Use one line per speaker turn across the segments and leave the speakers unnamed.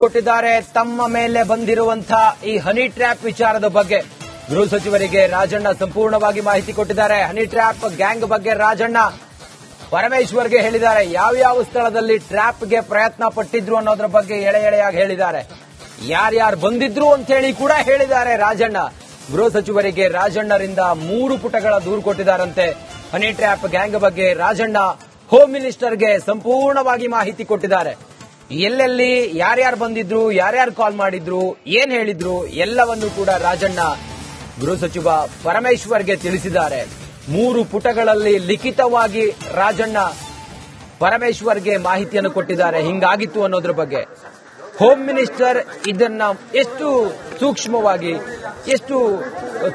ಕೊಟ್ಟಿದ್ದಾರೆ ತಮ್ಮ ಮೇಲೆ ಬಂದಿರುವಂತಹ ಈ ಹನಿ ಟ್ರ್ಯಾಪ್ ವಿಚಾರದ ಬಗ್ಗೆ. ಗೃಹ ಸಚಿವರಿಗೆ ರಾಜಣ್ಣ ಸಂಪೂರ್ಣವಾಗಿ ಮಾಹಿತಿ ಕೊಟ್ಟಿದ್ದಾರೆ. ಹನಿ ಟ್ರ್ಯಾಪ್ ಗ್ಯಾಂಗ್ ಬಗ್ಗೆ ರಾಜಣ್ಣ ಪರಮೇಶ್ವರ್ಗೆ ಹೇಳಿದ್ದಾರೆ. ಯಾವ್ಯಾವ ಸ್ಥಳದಲ್ಲಿ ಟ್ರ್ಯಾಪ್ಗೆ ಪ್ರಯತ್ನ ಪಟ್ಟಿದ್ರು ಅನ್ನೋದ್ರ ಬಗ್ಗೆ ಎಳೆ ಎಳೆಯಾಗಿ ಹೇಳಿದ್ದಾರೆ. ಯಾರ್ಯಾರು ಬಂದಿದ್ರು ಅಂತ ಹೇಳಿ ಕೂಡ ಹೇಳಿದ್ದಾರೆ ರಾಜಣ್ಣ. ಗೃಹ ಸಚಿವರಿಗೆ ರಾಜಣ್ಣರಿಂದ 3 ಪುಟಗಳ ದೂರು ಕೊಟ್ಟಿದ್ದಾರಂತೆ. ಹನಿ ಟ್ರ್ಯಾಪ್ ಗ್ಯಾಂಗ್ ಬಗ್ಗೆ ರಾಜಣ್ಣ ಹೋಮ್ ಮಿನಿಸ್ಟರ್ಗೆ ಸಂಪೂರ್ಣವಾಗಿ ಮಾಹಿತಿ ಕೊಟ್ಟಿದ್ದಾರೆ. ಎಲ್ಲೆಲ್ಲಿ ಯಾರ್ಯಾರು ಬಂದಿದ್ರು, ಯಾರ್ಯಾರು ಕಾಲ್ ಮಾಡಿದ್ರು, ಏನ್ ಹೇಳಿದ್ರು ಎಲ್ಲವನ್ನೂ ಕೂಡ ರಾಜಣ್ಣ ಗೃಹ ಸಚಿವ ಪರಮೇಶ್ವರ್ಗೆ ತಿಳಿಸಿದ್ದಾರೆ. 3 ಪುಟಗಳಲ್ಲಿ ಲಿಖಿತವಾಗಿ ರಾಜಣ್ಣ ಪರಮೇಶ್ವರ್ಗೆ ಮಾಹಿತಿಯನ್ನು ಕೊಟ್ಟಿದ್ದಾರೆ. ಹಿಂಗಾಗಿತ್ತು ಅನ್ನೋದ್ರ ಬಗ್ಗೆ ಹೋಮ್ ಮಿನಿಸ್ಟರ್ ಇದನ್ನ ಎಷ್ಟು ಸೂಕ್ಷ್ಮವಾಗಿ, ಎಷ್ಟು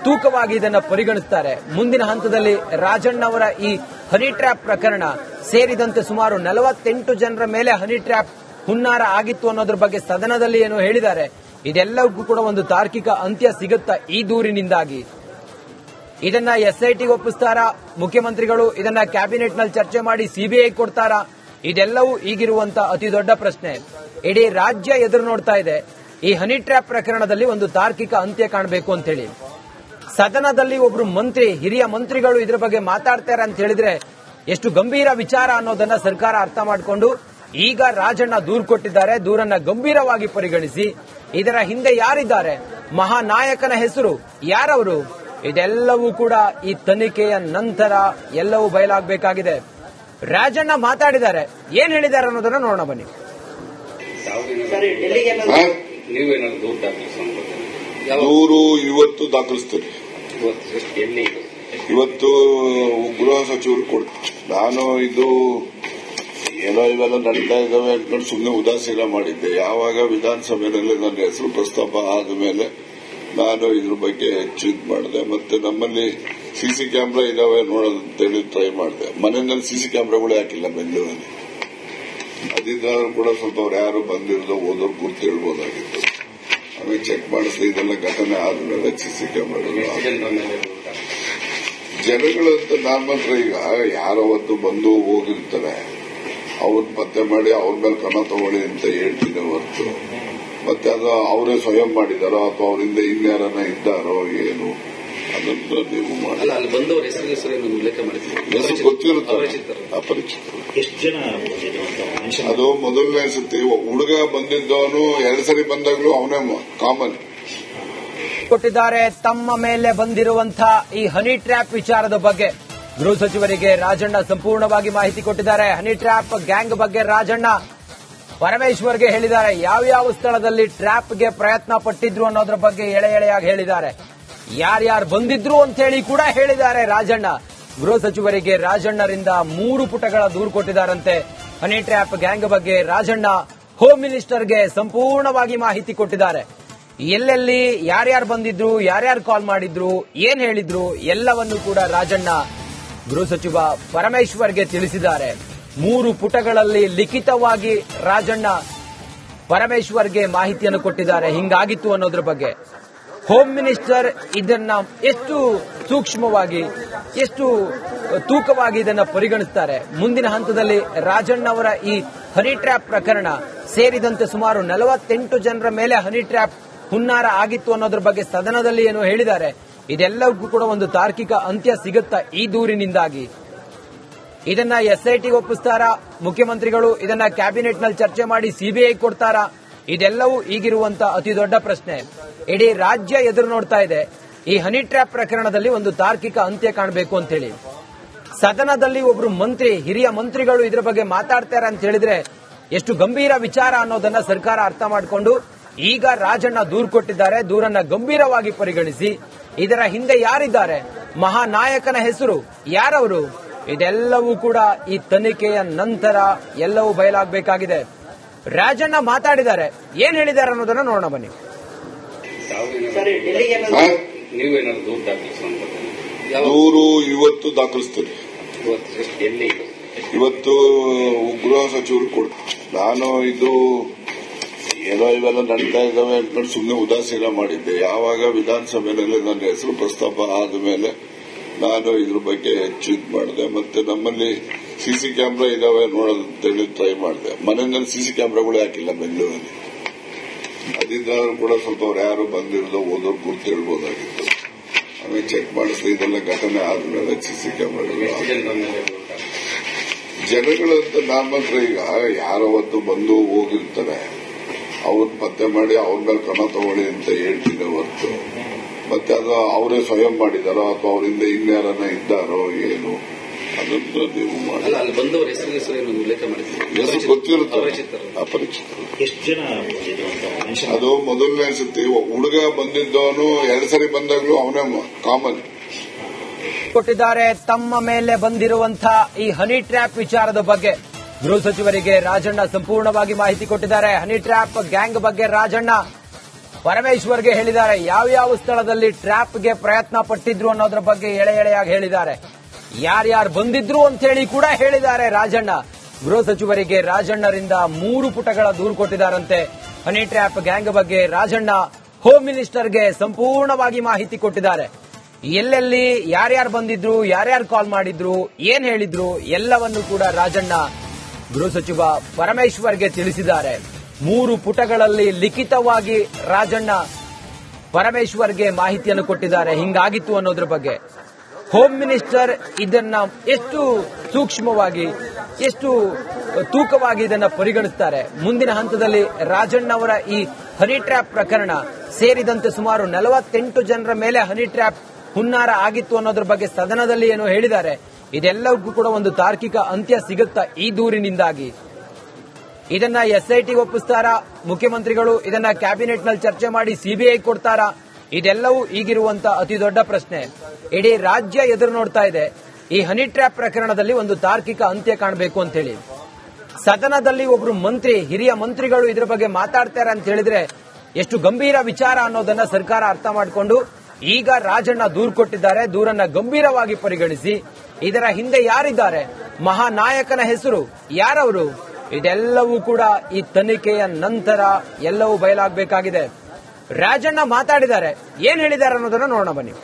ತೂಕವಾಗಿ ಇದನ್ನ ಪರಿಗಣಿಸುತ್ತಾರೆ. ಮುಂದಿನ ಹಂತದಲ್ಲಿ ರಾಜಣ್ಣ ಅವರ ಈ ಹನಿ ಟ್ರ್ಯಾಪ್ ಪ್ರಕರಣ ಸೇರಿದಂತೆ ಸುಮಾರು 48 ಜನರ ಮೇಲೆ ಹನಿ ಟ್ರ್ಯಾಪ್ ಹುನ್ನಾರ ಆಗಿತ್ತು ಅನ್ನೋದ್ರ ಬಗ್ಗೆ ಸದನದಲ್ಲಿ ಏನು ಹೇಳಿದ್ದಾರೆ. ಇದೆಲ್ಲವೂ ಕೂಡ ಒಂದು ತಾರ್ಕಿಕ ಅಂತ್ಯ ಸಿಗುತ್ತಾ ಈ ದೂರಿನಿಂದಾಗಿ? ಇದನ್ನ ಎಸ್ಐಟಿಗೆ ಒಪ್ಪಿಸ್ತಾರಾ ಮುಖ್ಯಮಂತ್ರಿಗಳು? ಇದನ್ನ ಕ್ಯಾಬಿನೆಟ್ ನಲ್ಲಿ ಚರ್ಚೆ ಮಾಡಿ ಸಿಬಿಐ ಕೊಡ್ತಾರಾ? ಇದೆಲ್ಲವೂ ಈಗಿರುವಂತ ಅತಿ ದೊಡ್ಡ ಪ್ರಶ್ನೆ. ಇಡೀ ರಾಜ್ಯ ಎದುರು ನೋಡ್ತಾ ಇದೆ. ಈ ಹನಿ ಟ್ರ್ಯಾಪ್ ಪ್ರಕರಣದಲ್ಲಿ ಒಂದು ತಾರ್ಕಿಕ ಅಂತ್ಯ ಕಾಣಬೇಕು ಅಂತ ಹೇಳಿ ಸದನದಲ್ಲಿ ಒಬ್ರು ಮಂತ್ರಿ, ಹಿರಿಯ ಮಂತ್ರಿಗಳು ಇದರ ಬಗ್ಗೆ ಮಾತಾಡ್ತಾರೆ ಅಂತ ಹೇಳಿದ್ರೆ ಎಷ್ಟು ಗಂಭೀರ ವಿಚಾರ ಅನ್ನೋದನ್ನ ಸರ್ಕಾರ ಅರ್ಥ ಮಾಡಿಕೊಂಡು ಈಗ ರಾಜಣ್ಣ ದೂರು ಕೊಟ್ಟಿದ್ದಾರೆ. ದೂರನ್ನ ಗಂಭೀರವಾಗಿ ಪರಿಗಣಿಸಿ ಇದರ ಹಿಂದೆ ಯಾರಿದ್ದಾರೆ, ಮಹಾನಾಯಕನ ಹೆಸರು ಯಾರವರು, ಇದೆಲ್ಲವೂ ಕೂಡ ಈ ತನಿಖೆಯ ನಂತರ ಎಲ್ಲವೂ ಬಯಲಾಗಬೇಕಾಗಿದೆ. ರಾಜಣ್ಣ ಮಾತಾಡಿದ್ದಾರೆ, ಏನ್ ಹೇಳಿದ್ದಾರೆ ಅನ್ನೋದನ್ನ ನೋಡೋಣ ಬನ್ನಿ.
ದೂರು ಇವತ್ತು ದಾಖಲಿಸ್ತಾರೆ. ಇವತ್ತು ಗೃಹ ಸಚಿವರು ಕೊಡ್ತಾರೆ. ನಾನು ಇದು ಏನೋ ಇವೆಲ್ಲ ನಡೀತಾ ಇದ್ದಾವೆ ಅಂದ್ಕೊಂಡು ಸುಮ್ಮನೆ ಉದಾಸೀನ ಮಾಡಿದ್ದೆ. ಯಾವಾಗ ವಿಧಾನಸಭೆಯಲ್ಲಿ ನನ್ನ ಹೆಸರು ಪ್ರಸ್ತಾಪ ಆದ ಮೇಲೆ ನಾನು ಇದ್ರ ಬಗ್ಗೆ ಹೆಚ್ಚು ಇದು ಮಾಡಿದೆ. ಮತ್ತೆ ನಮ್ಮಲ್ಲಿ ಸಿಸಿ ಕ್ಯಾಮ್ರಾ ಇದಾವೆ ನೋಡೋದಂತೇಳಿ ಟ್ರೈ ಮಾಡಿದೆ. ಮನೆಯಲ್ಲಿ ಸಿಸಿ ಕ್ಯಾಮ್ರಾಗಳು ಹಾಕಿಲ್ಲ ಬೆಂಗಳೂರಲ್ಲಿ. ಅದಿದ್ದಾದ್ರೂ ಕೂಡ ಸ್ವಲ್ಪ ಅವ್ರು ಯಾರು ಬಂದಿರೋದು ಓದೋರು ಗುರ್ತು ಹೇಳ್ಬೋದಾಗಿತ್ತು. ಆಮೇಲೆ ಚೆಕ್ ಮಾಡಿಸಿದೆ. ಇದೆಲ್ಲ ಘಟನೆ ಆದ್ಮೇಲೆ ಸಿಸಿ ಕ್ಯಾಮ್ರಾಗಳು ಜನಗಳಂತ ನಾನು ಮಾತ್ರ ಈಗ ಯಾರೋ ಒಂದು ಬಂದು ಹೋಗಿರ್ತಾರೆ, ಅವ್ರನ್ನ ಪತ್ತೆ ಮಾಡಿ ಅವ್ರ ಮೇಲೆ ಕ್ರಮ ತಗೊಳ್ಳಿ ಅಂತ ಹೇಳ್ತೀನಿ ಹೊರತು ಮತ್ತೆ ಅದು ಅವರೇ ಸ್ವಯಂ ಮಾಡಿದಾರೋ ಅಥವಾ ಅವರಿಂದ ಇನ್ಯಾರನ್ನ ಇದ್ದಾರೋ ಏನು ಅದನ್ನ ನೀವು ಮಾಡಿ. ಹೆಸರು ಗೊತ್ತಿರುತ್ತಾರೆ, ಅಪರಿಚಿತರು. ಅದು ಮೊದಲನೇ ಸತಿ ಹುಡುಗ ಬಂದಿದ್ದವನು 2 ಸರಿ ಬಂದಾಗ್ಲೂ ಅವನೇ ಕಾಮನ್
ಕೊಟ್ಟಿದ್ದಾರೆ. ತಮ್ಮ ಮೇಲೆ ಬಂದಿರುವಂತಹ ಈ ಹನಿ ಟ್ರ್ಯಾಪ್ ವಿಚಾರದ ಬಗ್ಗೆ ಗೃಹ ಸಚಿವರಿಗೆ ರಾಜಣ್ಣ ಸಂಪೂರ್ಣವಾಗಿ ಮಾಹಿತಿ ಕೊಟ್ಟಿದ್ದಾರೆ. ಹನಿ ಟ್ರ್ಯಾಪ್ ಗ್ಯಾಂಗ್ ಬಗ್ಗೆ ರಾಜಣ್ಣ ಪರಮೇಶ್ವರ್ಗೆ ಹೇಳಿದ್ದಾರೆ. ಯಾವ್ಯಾವ ಸ್ಥಳದಲ್ಲಿ ಟ್ರ್ಯಾಪ್ಗೆ ಪ್ರಯತ್ನ ಪಟ್ಟಿದ್ರು ಅನ್ನೋದ್ರ ಬಗ್ಗೆ ಎಳೆ ಎಳೆಯಾಗಿ ಹೇಳಿದ್ದಾರೆ. ಯಾರ್ಯಾರು ಬಂದಿದ್ರು ಅಂತ ಹೇಳಿ ಕೂಡ ಹೇಳಿದ್ದಾರೆ ರಾಜಣ್ಣ. ಗೃಹ ಸಚಿವರಿಗೆ ರಾಜಣ್ಣರಿಂದ 3 ಪುಟಗಳ ದೂರು ಕೊಟ್ಟಿದ್ದಾರಂತೆ. ಹನಿ ಟ್ರ್ಯಾಪ್ ಗ್ಯಾಂಗ್ ಬಗ್ಗೆ ರಾಜಣ್ಣ ಹೋಮ್ ಮಿನಿಸ್ಟರ್ಗೆ ಸಂಪೂರ್ಣವಾಗಿ ಮಾಹಿತಿ ಕೊಟ್ಟಿದ್ದಾರೆ. ಎಲ್ಲೆಲ್ಲಿ ಯಾರ್ಯಾರು ಬಂದಿದ್ರು, ಯಾರ್ಯಾರು ಕಾಲ್ ಮಾಡಿದ್ರು, ಏನ್ ಹೇಳಿದ್ರು ಎಲ್ಲವನ್ನೂ ಕೂಡ ರಾಜಣ್ಣ ಗೃಹ ಸಚಿವ ಪರಮೇಶ್ವರ್ಗೆ ತಿಳಿಸಿದ್ದಾರೆ. 3 ಪುಟಗಳಲ್ಲಿ ಲಿಖಿತವಾಗಿ ರಾಜಣ್ಣ ಪರಮೇಶ್ವರ್ಗೆ ಮಾಹಿತಿಯನ್ನು ಕೊಟ್ಟಿದ್ದಾರೆ. ಹಿಂಗಾಗಿತ್ತು ಅನ್ನೋದ್ರ ಬಗ್ಗೆ ಹೋಮ್ ಮಿನಿಸ್ಟರ್ ಇದನ್ನ ಎಷ್ಟು ಸೂಕ್ಷ್ಮವಾಗಿ, ಎಷ್ಟು ತೂಕವಾಗಿ ಇದನ್ನ ಪರಿಗಣಿಸುತ್ತಾರೆ. ಮುಂದಿನ ಹಂತದಲ್ಲಿ ರಾಜಣ್ಣ ಅವರ ಈ ಹನಿ ಟ್ರ್ಯಾಪ್ ಪ್ರಕರಣ ಸೇರಿದಂತೆ ಸುಮಾರು 48 ಜನರ ಮೇಲೆ ಹನಿ ಟ್ರ್ಯಾಪ್ ಹುನ್ನಾರ ಆಗಿತ್ತು ಅನ್ನೋದ್ರ ಬಗ್ಗೆ ಸದನದಲ್ಲಿ ಏನು ಹೇಳಿದ್ದಾರೆ. ಇದೆಲ್ಲವೂ ಕೂಡ ಒಂದು ತಾರ್ಕಿಕ ಅಂತ್ಯ ಸಿಗುತ್ತಾ ಈ ದೂರಿನಿಂದಾಗಿ? ಇದನ್ನ ಎಸ್ಐಟಿಗೆ ಒಪ್ಪಿಸ್ತಾರಾ ಮುಖ್ಯಮಂತ್ರಿಗಳು? ಇದನ್ನ ಕ್ಯಾಬಿನೆಟ್ ನಲ್ಲಿ ಚರ್ಚೆ ಮಾಡಿ ಸಿಬಿಐ ಕೊಡ್ತಾರಾ? ಇದೆಲ್ಲವೂ ಈಗಿರುವಂತ ಅತಿ ದೊಡ್ಡ ಪ್ರಶ್ನೆ. ಇಡೀ ರಾಜ್ಯ ಎದುರು ನೋಡ್ತಾ ಇದೆ. ಈ ಹನಿ ಟ್ರ್ಯಾಪ್ ಪ್ರಕರಣದಲ್ಲಿ ಒಂದು ತಾರ್ಕಿಕ ಅಂತ್ಯ ಕಾಣಬೇಕು ಅಂತ ಹೇಳಿ ಸದನದಲ್ಲಿ ಒಬ್ರು ಮಂತ್ರಿ, ಹಿರಿಯ ಮಂತ್ರಿಗಳು ಇದರ ಬಗ್ಗೆ ಮಾತಾಡ್ತಾರೆ ಅಂತ ಹೇಳಿದ್ರೆ ಎಷ್ಟು ಗಂಭೀರ ವಿಚಾರ ಅನ್ನೋದನ್ನ ಸರ್ಕಾರ ಅರ್ಥ ಮಾಡಿಕೊಂಡು ಈಗ ರಾಜಣ್ಣ ದೂರು ಕೊಟ್ಟಿದ್ದಾರೆ. ದೂರನ್ನ ಗಂಭೀರವಾಗಿ ಪರಿಗಣಿಸಿ ಇದರ ಹಿಂದೆ ಯಾರಿದ್ದಾರೆ, ಮಹಾನಾಯಕನ ಹೆಸರು ಯಾರವರು, ಇದೆಲ್ಲವೂ ಕೂಡ ಈ ತನಿಖೆಯ ನಂತರ ಎಲ್ಲವೂ ಬಯಲಾಗಬೇಕಾಗಿದೆ. ರಾಜಣ್ಣ ಮಾತಾಡಿದ್ದಾರೆ, ಏನ್ ಹೇಳಿದ್ದಾರೆ ಅನ್ನೋದನ್ನ ನೋಡೋಣ ಬನ್ನಿ.
ದೂರು ಇವತ್ತು ದಾಖಲಿಸ್ತಾರೆ. ಇವತ್ತು ಗೃಹ ಸಚಿವರು ಕೊಡ್ತಾರೆ. ನಾನು ಇದು ಏನೋ ಇವೆಲ್ಲ ನಡೀತಾ ಇದ್ದಾವೆ ಅಂದ್ಕೊಂಡು ಸುಮ್ಮನೆ ಉದಾಸೀನ ಮಾಡಿದ್ದೆ. ಯಾವಾಗ ವಿಧಾನಸಭೆಯಲ್ಲಿ ನನ್ನ ಹೆಸರು ಪ್ರಸ್ತಾಪ ಆದ ಮೇಲೆ ನಾನು ಇದ್ರ ಬಗ್ಗೆ ಹೆಚ್ಚು ಇದು ಮಾಡಿದೆ. ಮತ್ತೆ ನಮ್ಮಲ್ಲಿ ಸಿಸಿ ಕ್ಯಾಮ್ರಾ ಇದಾವೆ ನೋಡೋದಂತೇಳಿ ಟ್ರೈ ಮಾಡಿದೆ. ಮನೆಯಲ್ಲಿ ಸಿಸಿ ಕ್ಯಾಮ್ರಾಗಳು ಹಾಕಿಲ್ಲ ಬೆಂಗಳೂರಲ್ಲಿ. ಅದಿದ್ದಾದ್ರೂ ಕೂಡ ಸ್ವಲ್ಪ ಅವ್ರು ಯಾರು ಬಂದಿರೋದು ಓದೋರು ಗುರ್ತು ಹೇಳ್ಬೋದಾಗಿತ್ತು. ಆಮೇಲೆ ಚೆಕ್ ಮಾಡಿಸಿದ್ರೆ ಇದೆಲ್ಲ ಘಟನೆ ಆದ್ಮೇಲೆ ಸಿಸಿ ಕ್ಯಾಮೆರಾಗಳು ಜನಗಳಂತ ನಮ್ಮ ಹತ್ರ ಈಗ ಯಾರೋ ಹೊತ್ತು ಬಂದು ಹೋಗಿರ್ತಾರೆ, ಅವ್ರನ್ನ ಪತ್ತೆ ಮಾಡಿ ಅವ್ರ ಮೇಲೆ ಕ್ರಮ ತಗೊಳ್ಳಿ ಅಂತ ಹೇಳ್ತಿದ್ದೆ ಹೊರತು ಮತ್ತೆ ಅದು ಅವರೇ ಸ್ವಯಂ ಮಾಡಿದಾರೋ ಅಥವಾ ಅವರಿಂದ ಇನ್ಯಾರನ್ನ ಇದ್ದಾರೋ ಏನು ಅದನ್ನು ನೀವು ಮಾಡಿ. ಹೆಸರು ಗೊತ್ತಿರುತ್ತೆ, ಅಪರಿಚಿತರು.
ಎಷ್ಟು ಜನ
ಅದು ಮೊದಲನೇ ಸತಿ ಹುಡುಗ ಬಂದಿದ್ದವನು 2 ಸರಿ ಬಂದಾಗ್ಲೂ ಅವನೇ ಕಾಮನ್
ಕೊಟ್ಟಿದ್ದಾರೆ. ತಮ್ಮ ಮೇಲೆ ಬಂದಿರುವಂತಹ ಈ ಹನಿ ಟ್ರ್ಯಾಪ್ ವಿಚಾರದ ಬಗ್ಗೆ ಗೃಹ ಸಚಿವರಿಗೆ ರಾಜಣ್ಣ ಸಂಪೂರ್ಣವಾಗಿ ಮಾಹಿತಿ ಕೊಟ್ಟಿದ್ದಾರೆ. ಹನಿ ಟ್ರ್ಯಾಪ್ ಗ್ಯಾಂಗ್ ಬಗ್ಗೆ ರಾಜಣ್ಣ ಪರಮೇಶ್ವರ್ಗೆ ಹೇಳಿದ್ದಾರೆ. ಯಾವ್ಯಾವ ಸ್ಥಳದಲ್ಲಿ ಟ್ರ್ಯಾಪ್ಗೆ ಪ್ರಯತ್ನ ಪಟ್ಟಿದ್ರು ಅನ್ನೋದ್ರ ಬಗ್ಗೆ ಎಳೆಯಾಗಿ ಹೇಳಿದ್ದಾರೆ. ಯಾರ್ಯಾರು ಬಂದಿದ್ರು ಅಂತ ಹೇಳಿ ಕೂಡ ಹೇಳಿದ್ದಾರೆ ರಾಜಣ್ಣ. ಗೃಹ ಸಚಿವರಿಗೆ ರಾಜಣ್ಣರಿಂದ 3 ಪುಟಗಳ ದೂರು ಕೊಟ್ಟಿದ್ದಾರಂತೆ. ಹನಿ ಟ್ರ್ಯಾಪ್ ಗ್ಯಾಂಗ್ ಬಗ್ಗೆ ರಾಜಣ್ಣ ಹೋಮ್ ಮಿನಿಸ್ಟರ್ಗೆ ಸಂಪೂರ್ಣವಾಗಿ ಮಾಹಿತಿ ಕೊಟ್ಟಿದ್ದಾರೆ. ಎಲ್ಲೆಲ್ಲಿ ಯಾರ್ಯಾರು ಬಂದಿದ್ರು, ಯಾರ್ಯಾರು ಕಾಲ್ ಮಾಡಿದ್ರು, ಏನ್ ಹೇಳಿದ್ರು ಎಲ್ಲವನ್ನು ಕೂಡ ರಾಜಣ್ಣ ಗೃಹ ಸಚಿವ ಪರಮೇಶ್ವರ್ಗೆ ತಿಳಿಸಿದ್ದಾರೆ. 3 ಪುಟಗಳಲ್ಲಿ ಲಿಖಿತವಾಗಿ ರಾಜಣ್ಣ ಪರಮೇಶ್ವರ್ಗೆ ಮಾಹಿತಿಯನ್ನು ಕೊಟ್ಟಿದ್ದಾರೆ. ಹಿಂಗಾಗಿತ್ತು ಅನ್ನೋದ್ರ ಬಗ್ಗೆ ಹೋಮ್ ಮಿನಿಸ್ಟರ್ ಇದನ್ನ ಎಷ್ಟು ಸೂಕ್ಷ್ಮವಾಗಿ, ಎಷ್ಟು ತೂಕವಾಗಿ ಇದನ್ನ ಪರಿಗಣಿಸುತ್ತಾರೆ. ಮುಂದಿನ ಹಂತದಲ್ಲಿ ರಾಜಣ್ಣ ಅವರ ಈ ಹನಿ ಟ್ರ್ಯಾಪ್ ಪ್ರಕರಣ ಸೇರಿದಂತೆ ಸುಮಾರು 48 ಜನರ ಮೇಲೆ ಹನಿ ಟ್ರ್ಯಾಪ್ ಹುನ್ನಾರ ಆಗಿತ್ತು ಅನ್ನೋದ್ರ ಬಗ್ಗೆ ಸದನದಲ್ಲಿ ಏನೋ ಹೇಳಿದ್ದಾರೆ. ಇದೆಲ್ಲವೂ ಕೂಡ ಒಂದು ತಾರ್ಕಿಕ ಅಂತ್ಯ ಸಿಗುತ್ತಾ ಈ ದೂರಿನಿಂದಾಗಿ? ಇದನ್ನ ಎಸ್ಐಟಿ ಒಪ್ಪಿಸ್ತಾರಾ ಮುಖ್ಯಮಂತ್ರಿಗಳು? ಇದನ್ನ ಕ್ಯಾಬಿನೆಟ್ ನಲ್ಲಿ ಚರ್ಚೆ ಮಾಡಿ ಸಿಬಿಐ ಕೊಡ್ತಾರಾ? ಇದೆಲ್ಲವೂ ಈಗಿರುವಂತಹ ಅತಿ ದೊಡ್ಡ ಪ್ರಶ್ನೆ. ಇಡೀ ರಾಜ್ಯ ಎದುರು ನೋಡ್ತಾ ಇದೆ. ಈ ಹನಿ ಟ್ರ್ಯಾಪ್ ಪ್ರಕರಣದಲ್ಲಿ ಒಂದು ತಾರ್ಕಿಕ ಅಂತ್ಯ ಕಾಣಬೇಕು ಅಂತ ಹೇಳಿ ಸದನದಲ್ಲಿ ಒಬ್ರು ಮಂತ್ರಿ, ಹಿರಿಯ ಮಂತ್ರಿಗಳು ಇದ್ರ ಬಗ್ಗೆ ಮಾತಾಡ್ತಾರೆ ಅಂತ ಹೇಳಿದ್ರೆ ಎಷ್ಟು ಗಂಭೀರ ವಿಚಾರ ಅನ್ನೋದನ್ನ ಸರ್ಕಾರ ಅರ್ಥ ಮಾಡಿಕೊಂಡು ಈಗ ರಾಜಣ್ಣ ದೂರು ಕೊಟ್ಟಿದ್ದಾರೆ. ದೂರನ್ನ ಗಂಭೀರವಾಗಿ ಪರಿಗಣಿಸಿ ಇದರ ಹಿಂದೆ ಯಾರಿದ್ದಾರೆ, ಮಹಾನಾಯಕನ ಹೆಸರು ಯಾರವರು, ಇದೆಲ್ಲವೂ ಕೂಡ ಈ ತನಿಖೆಯ ನಂತರ ಎಲ್ಲವೂ ಬಯಲಾಗಬೇಕಾಗಿದೆ. ರಾಜಣ್ಣ ಮಾತಾಡಿದ್ದಾರೆ, ಏನ್ ಹೇಳಿದ್ದಾರೆ ಅನ್ನೋದನ್ನ ನೋಡೋಣ ಬನ್ನಿ.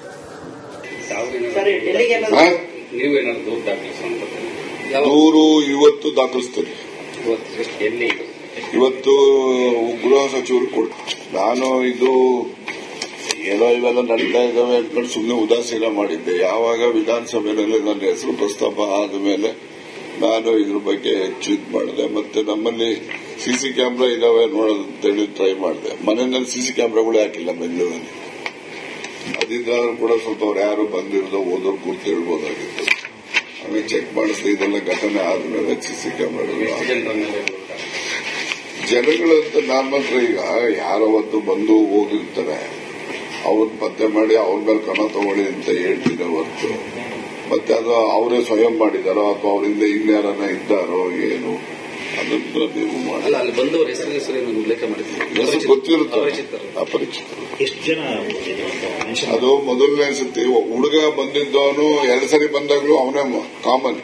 ದೂರು ಇವತ್ತು ದಾಖಲಿಸ್ತೀನಿ. ಇವತ್ತು ಗೃಹ ಸಚಿವರು ಕೊಡ್ತಾರೆ. ನಾನು ಇದು ಏನೋ ಇವೆಲ್ಲ ನಡೀತಾ ಇದ್ದಾವೆ ಅಂದ್ಕೊಂಡು ಸುಮ್ಮನೆ ಉದಾಸೀನ ಮಾಡಿದ್ದೆ. ಯಾವಾಗ ವಿಧಾನಸಭೆಯಲ್ಲಿ ನನ್ನ ಹೆಸರು ಪ್ರಸ್ತಾಪ ಆದ ಮೇಲೆ ನಾನು ಇದ್ರ ಬಗ್ಗೆ ಹೆಚ್ಚು ಇದು ಮಾಡಿದೆ. ಮತ್ತೆ ನಮ್ಮಲ್ಲಿ ಸಿಸಿ ಕ್ಯಾಮ್ರಾ ಇದಾವೆ ನೋಡೋದಂತೇಳಿ ಟ್ರೈ ಮಾಡಿದೆ. ಮನೆಯಲ್ಲಿ ಸಿಸಿ ಕ್ಯಾಮ್ರಾಗಳು ಹಾಕಿಲ್ಲ ಬೆಂಗಳೂರಲ್ಲಿ. ಅದಿದ್ದಾದ್ರೂ ಕೂಡ ಸ್ವಲ್ಪ ಅವ್ರು ಯಾರು ಬಂದಿರೋದು ಓದೋರು ಗುರ್ತು ಹೇಳ್ಬೋದಾಗಿತ್ತು. ಆಮೇಲೆ ಚೆಕ್ ಮಾಡಿಸಿದ್ರೆ ಇದೆಲ್ಲ ಘಟನೆ ಆದ್ಮೇಲೆ ಸಿಸಿ ಕ್ಯಾಮ್ರಾಗಳು ಜನಗಳಂತ ನಮ್ಮ ಹತ್ರ ಈಗ ಯಾರೋ ಹೊತ್ತು ಬಂದು ಹೋಗಿರ್ತಾರೆ, ಅವ್ರನ್ನ ಪತ್ತೆ ಮಾಡಿ ಅವ್ರ ಮೇಲೆ ಕ್ರಮ ತಗೊಳ್ಳಿ ಅಂತ ಹೇಳ್ತಿದ್ದೆ ಹೊರತು ಮತ್ತೆ ಅದು ಅವರೇ ಸ್ವಯಂ ಮಾಡಿದಾರೋ ಅಥವಾ ಅವರಿಂದ ಇನ್ಯಾರನ್ನ ಇದ್ದಾರೋ ಏನು ಅದನ್ನು ನೀವು ಮಾಡಿ. ಹೆಸರು ಗೊತ್ತಿರುತ್ತೆ, ಅಪರಿಚಿತರು.
ಎಷ್ಟು ಜನ
ಅದು ಮೊದಲನೇ ಸತಿ ಹುಡುಗ ಬಂದಿದ್ದವನು 2 ಸರಿ ಬಂದಾಗ್ಲೂ ಅವನೇ ಕಾಮನ್